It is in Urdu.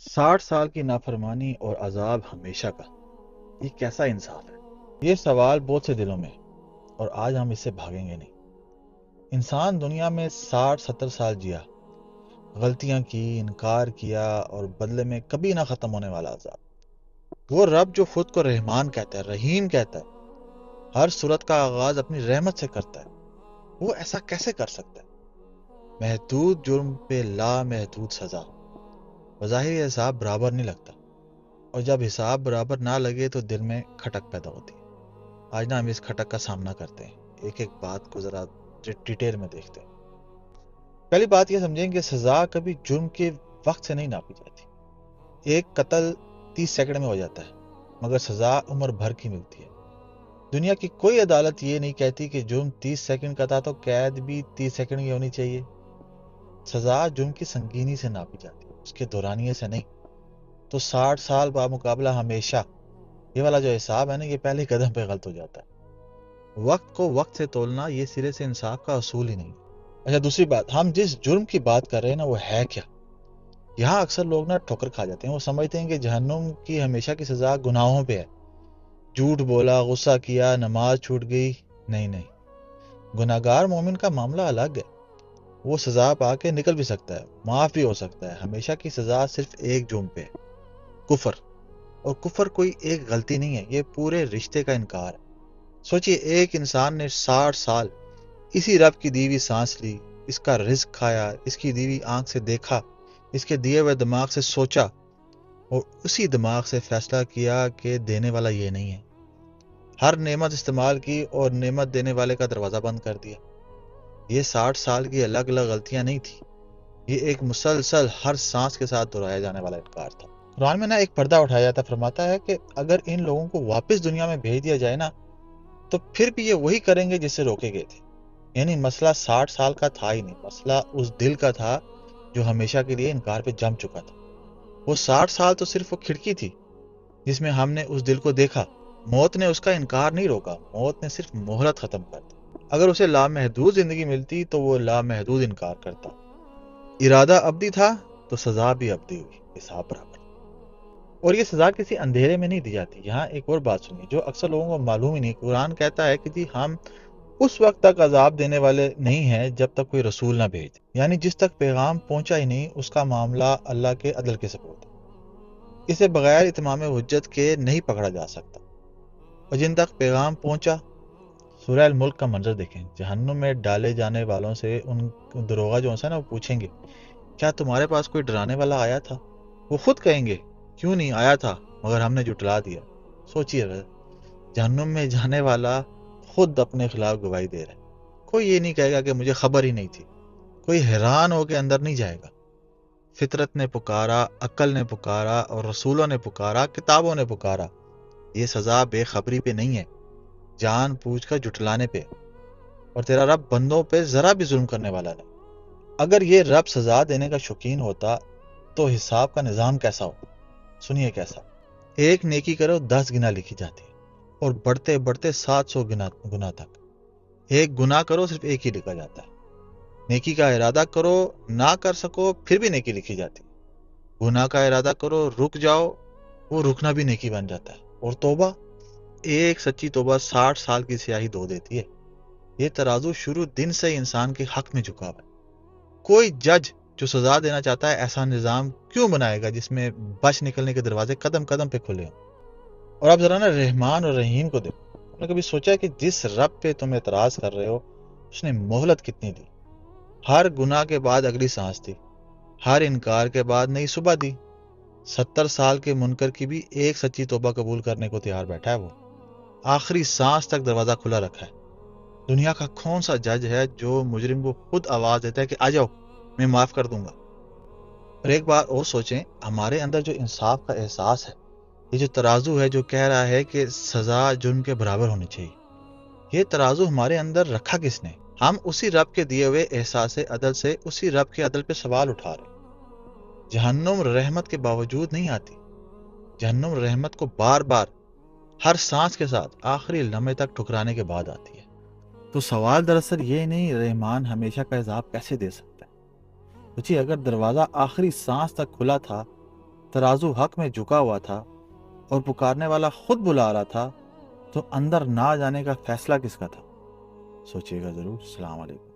60 سال کی نافرمانی اور عذاب ہمیشہ کا، یہ کیسا انصاف ہے؟ یہ سوال بہت سے دلوں میں ہے، اور آج ہم اس سے بھاگیں گے نہیں۔ انسان دنیا میں 60-70 سال جیا، غلطیاں کی، انکار کیا، اور بدلے میں کبھی نہ ختم ہونے والا عذاب۔ وہ رب جو خود کو رحمان کہتا ہے، رحیم کہتا ہے، ہر صورت کا آغاز اپنی رحمت سے کرتا ہے، وہ ایسا کیسے کر سکتا ہے؟ محدود جرم پہ لامحدود سزا، بظاہر یہ حساب برابر نہیں لگتا، اور جب حساب برابر نہ لگے تو دل میں کھٹک پیدا ہوتی ہے۔ آج نا ہم اس کھٹک کا سامنا کرتے ہیں، ایک ایک بات کو ذرا ڈیٹیل میں دیکھتے ہیں۔ پہلی بات یہ سمجھیں کہ سزا کبھی جرم کے وقت سے نہیں ناپی جاتی۔ ایک قتل 30 سیکنڈ میں ہو جاتا ہے، مگر سزا عمر بھر کی ملتی ہے۔ دنیا کی کوئی عدالت یہ نہیں کہتی کہ جرم 30 سیکنڈ کا تھا تو قید بھی 30 سیکنڈ کی ہونی چاہیے۔ سزا جرم کی سنگینی سے ناپی جاتی ہے، اس کے دورانیے سے نہیں۔ تو 60 سال بامقابلہ ہمیشہ، یہ والا جو حساب ہے نا، یہ پہلے قدم پہ غلط ہو جاتا ہے۔ وقت کو وقت سے تولنا یہ سرے سے انصاف کا اصول ہی نہیں۔ اچھا، دوسری بات، ہم جس جرم کی بات کر رہے ہیں نا، وہ ہے کیا؟ یہاں اکثر لوگ نا ٹھوکر کھا جاتے ہیں۔ وہ سمجھتے ہیں کہ جہنم کی ہمیشہ کی سزا گناہوں پہ ہے، جھوٹ بولا، غصہ کیا، نماز چھوٹ گئی۔ نہیں نہیں، گناہگار مومن کا معاملہ الگ ہے۔ وہ سزا پا کے نکل بھی سکتا ہے، معاف بھی ہو سکتا ہے۔ ہمیشہ کی سزا صرف ایک جرم پہ ہے، کفر۔ اور کفر کوئی ایک غلطی نہیں ہے، یہ پورے رشتے کا انکار ہے۔ سوچئے، ایک انسان نے 60 سال اسی رب کی دی ہوئی سانس لی، اس کا رزق کھایا، اس کی دی ہوئی آنکھ سے دیکھا، اس کے دیے ہوئے دماغ سے سوچا، اور اسی دماغ سے فیصلہ کیا کہ دینے والا یہ نہیں ہے۔ ہر نعمت استعمال کی اور نعمت دینے والے کا دروازہ بند کر دیا۔ یہ 60 سال کی الگ الگ غلطیاں نہیں تھی، یہ ایک مسلسل ہر سانس کے ساتھ دہرایا جانے والا انکار تھا۔ قرآن میں نا ایک پردہ اٹھایا جاتا، فرماتا ہے کہ اگر ان لوگوں کو واپس دنیا میں بھیج دیا جائے نا، تو پھر بھی یہ وہی کریں گے جس سے روکے گئے تھے۔ یعنی مسئلہ 60 سال کا تھا ہی نہیں، مسئلہ اس دل کا تھا جو ہمیشہ کے لیے انکار پہ جم چکا تھا۔ وہ 60 سال تو صرف وہ کھڑکی تھی جس میں ہم نے اس دل کو دیکھا۔ موت نے اس کا انکار نہیں روکا، موت نے صرف مہلت ختم کر دی۔ اگر اسے لامحدود زندگی ملتی تو وہ لامحدود انکار کرتا۔ ارادہ ابدی تھا تو سزا بھی ابدی ہوئی، حساب برابر۔ اور یہ سزا کسی اندھیرے میں نہیں دی جاتی۔ یہاں ایک اور بات سنیے جو اکثر لوگوں کو معلوم ہی نہیں۔ قرآن کہتا ہے کہ جی ہم اس وقت تک عذاب دینے والے نہیں ہیں جب تک کوئی رسول نہ بھیج، یعنی جس تک پیغام پہنچا ہی نہیں اس کا معاملہ اللہ کے عدل کے سپرد ہے۔ اسے بغیر اتمام حجت کے نہیں پکڑا جا سکتا۔ اور جن تک پیغام پہنچا، سورہ الملک کا منظر دیکھیں، جہنم میں ڈالے جانے والوں سے ان دروغہ جو ہیں نا، وہ پوچھیں گے کیا تمہارے پاس کوئی ڈرانے والا آیا تھا؟ وہ خود کہیں گے کیوں نہیں آیا تھا، مگر ہم نے جھٹلا دیا۔ سوچئے، جہنم میں جانے والا خود اپنے خلاف گواہی دے رہا ہے۔ کوئی یہ نہیں کہے گا کہ مجھے خبر ہی نہیں تھی، کوئی حیران ہو کے اندر نہیں جائے گا۔ فطرت نے پکارا، عقل نے پکارا، اور رسولوں نے پکارا، کتابوں نے پکارا۔ یہ سزا بے خبری پہ نہیں ہے، جان بوجھ کر جھٹلانے پہ۔ اور تیرا رب بندوں پہ ذرا بھی ظلم کرنے والا نہیں۔ اگر یہ رب سزا دینے کا شوقین ہوتا تو حساب کا نظام کیسا ہوتا؟ سنیے کیسا۔ ایک نیکی کرو 10 گنا لکھی جاتی ہے، اور بڑھتے بڑھتے 700 گنا تک۔ ایک گناہ کرو صرف ایک ہی لکھا جاتا ہے۔ نیکی کا ارادہ کرو، نہ کر سکو پھر بھی نیکی لکھی جاتی ہے۔ گناہ کا ارادہ کرو، رک جاؤ، وہ رکنا بھی نیکی بن جاتا ہے۔ اور توبہ، ایک سچی توبہ 60 سال کی سیاہی دھو دیتی ہے۔ یہ ترازو شروع دن سے ہی انسان کے حق میں جھکا ہوا ہے۔ کوئی جج جو سزا دینا چاہتا ہے ایسا نظام کیوں بنائے گا جس میں بچ نکلنے کے دروازے قدم قدم پہ کھلے ہوں؟ اور اب ذرا نا رحمان اور رحیم کو دیکھو۔ تم نے کبھی سوچا کہ جس رب پہ تم اعتراض کر رہے ہو اس نے مہلت کتنی دی؟ ہر گناہ کے بعد اگلی سانس دی، ہر انکار کے بعد نئی صبح دی۔ 70 سال کے منکر کی بھی ایک سچی توبہ قبول کرنے کو تیار بیٹھا ہے وہ۔ آخری سانس تک دروازہ کھلا رکھا ہے۔ دنیا کا کون سا جج ہے جو مجرم کو خود آواز دیتا ہے کہ آ جاؤ میں معاف کر دوں گا؟ اور ایک بار اور سوچیں، ہمارے اندر جو انصاف کا احساس ہے، یہ جو ترازو ہے جو کہہ رہا ہے کہ سزا جرم کے برابر ہونی چاہیے، یہ ترازو ہمارے اندر رکھا کس نے؟ ہم اسی رب کے دیے ہوئے احساس عدل سے اسی رب کے عدل پہ سوال اٹھا رہے ہیں۔ جہنم رحمت کے باوجود نہیں آتی، جہنم رحمت کو بار بار ہر سانس کے ساتھ آخری لمحے تک ٹھکرانے کے بعد آتی ہے۔ تو سوال دراصل یہ نہیں رحمان ہمیشہ کا عذاب کیسے دے سکتا ہے؟ سوچیے، اگر دروازہ آخری سانس تک کھلا تھا ترازو حق میں جھکا ہوا تھا اور پکارنے والا خود بلا رہا تھا، تو اندر نہ جانے کا فیصلہ کس کا تھا؟ سوچیے گا ضرور۔ السلام علیکم۔